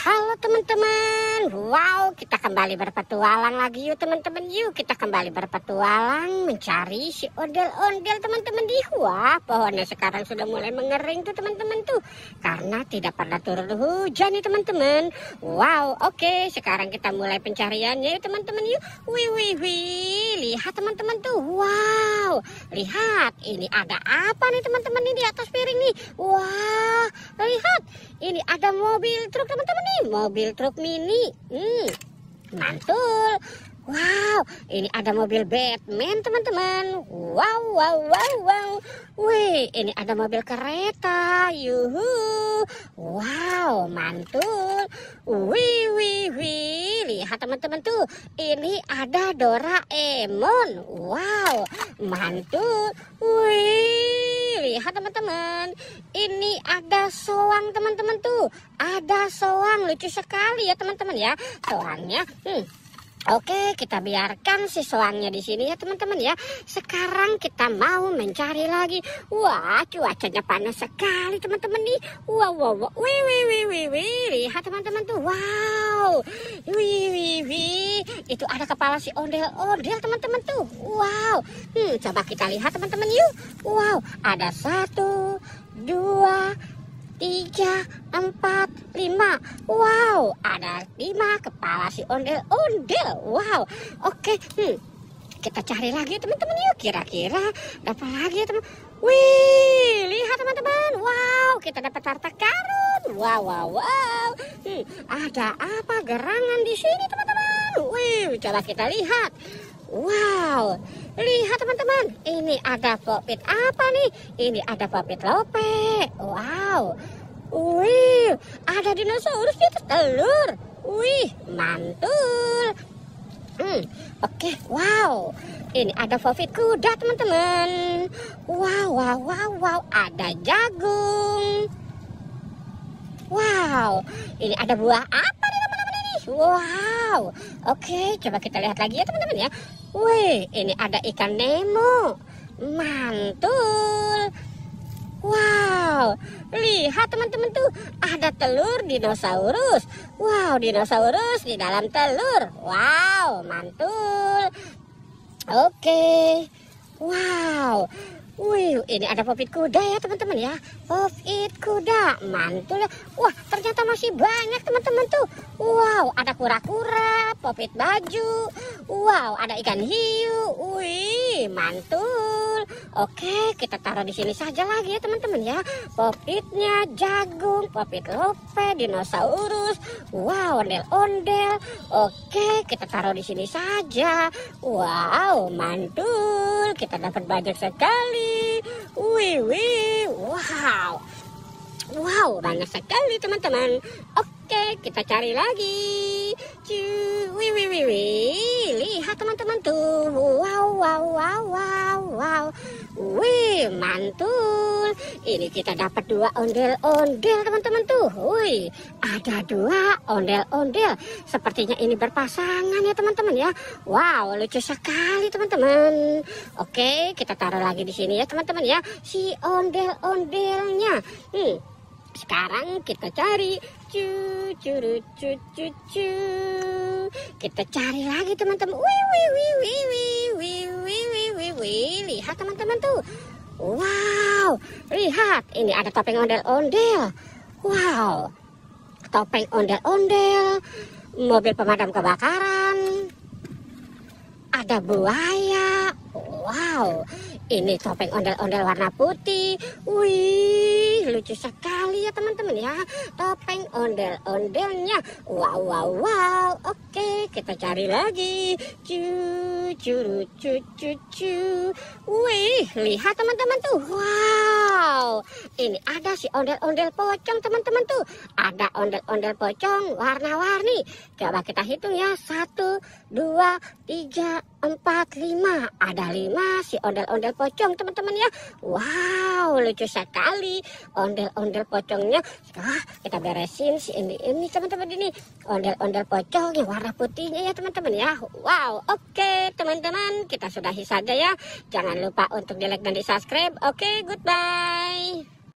Halo teman-teman, wow, kita kembali berpetualang lagi yuk teman-teman. Yuk kita kembali berpetualang mencari si ondel-ondel teman-teman di pohonnya sekarang sudah mulai mengering tuh teman-teman tuh, karena tidak pernah turun hujan nih teman-teman. Wow, oke, sekarang kita mulai pencariannya yuk teman-teman. Yuk, wih, lihat teman-teman tuh, wow, lihat ini ada apa nih teman-teman ini di atas piring nih. Wah, lihat ini ada mobil truk teman-teman nih, mobil truk mini. Mantul. Wow, ini ada mobil Batman teman-teman. Wow. Wih, ini ada mobil kereta. Yuhu. Wow, mantul. Wih. Lihat teman-teman tuh, ini ada Doraemon. Wow, mantul. Wih, lihat teman-teman, ini ada soang teman-teman tuh, ada soang, lucu sekali ya teman-teman ya soangnya. Oke, kita biarkan si soangnya di sini ya teman-teman ya. Sekarang kita mau mencari lagi. Wah, cuacanya panas sekali teman-teman nih. Wow. Wih. Lihat teman-teman tuh. Wow. Wih. Itu ada kepala si ondel-ondel teman-teman tuh. Wow. Coba kita lihat teman-teman yuk. Wow, ada 1, 2, 3, 4, 5. Wow, ada 5 kepala si ondel-ondel. Wow, oke. Kita cari lagi teman-teman yuk. Kira-kira dapat lagi ya teman. Wih, lihat teman-teman. Wow, kita dapat harta karun. Wow. Ada apa gerangan di sini teman-teman? Wih, coba kita lihat. Wow, lihat teman-teman, ini ada popit apa nih? Ini ada popit lope. Wow, wih, ada dinosaurus di atas telur. Wih, mantul. Oke, wow, ini ada popit kuda teman-teman. Wow, ada jagung. Wow, ini ada buah apa nih teman-teman ini? Wow, oke, coba kita lihat lagi ya teman-teman ya. Wih, ini ada ikan Nemo. Mantul. Wow, lihat teman-teman tuh, ada telur dinosaurus. Wow, dinosaurus di dalam telur. Wow, mantul. Oke. Wow. Wih, ini ada popit kuda ya teman-teman ya. Popit kuda, mantul ya. Wah, ternyata masih banyak teman-teman tuh. Wow, ada kura-kura, popit baju. Wow, ada ikan hiu. Wih, mantul. Oke, kita taruh di sini saja lagi ya teman-teman ya. Popitnya jagung, popit lope, dinosaurus. Wow, ondel-ondel. Oke, kita taruh di sini saja. Wow, mantul. Kita dapat banyak sekali. Wih, wow, banyak sekali teman-teman. Oke, kita cari lagi. Wih, lihat teman-teman tuh. Wow. Wih, mantul. Ini kita dapat 2 ondel-ondel teman-teman tuh. Wih, ada 2 ondel-ondel. Sepertinya ini berpasangan ya teman-teman ya. Wow, lucu sekali teman-teman. Oke, kita taruh lagi di sini ya teman-teman ya, si ondel-ondelnya. Sekarang kita cari. Kita cari lagi teman-teman. Wih, lihat teman-teman tuh. Wow, lihat, ini ada topeng ondel-ondel. Wow, topeng ondel-ondel, mobil pemadam kebakaran, ada buaya. Wow, ini topeng ondel-ondel warna putih. Wih, lucu sekali ya teman-teman ya, topeng ondel-ondelnya. Wow. Oke, kita cari lagi. Wih, lihat teman-teman tuh. Wow, ini ada si ondel-ondel pocong teman-teman tuh. Ada ondel-ondel pocong warna-warni. Coba kita hitung ya. 1, 2, 3, 4, 5. Ada 5 si ondel-ondel pocong teman-teman ya. Wow, lucu sekali ondel-ondel pocongnya. Kita beresin si ini teman-teman, ini ondel-ondel pocong yang warna putihnya ya teman-teman ya. Wow, oke teman-teman, kita sudahi saja ya. Jangan lupa untuk di like dan di subscribe. Oke, goodbye.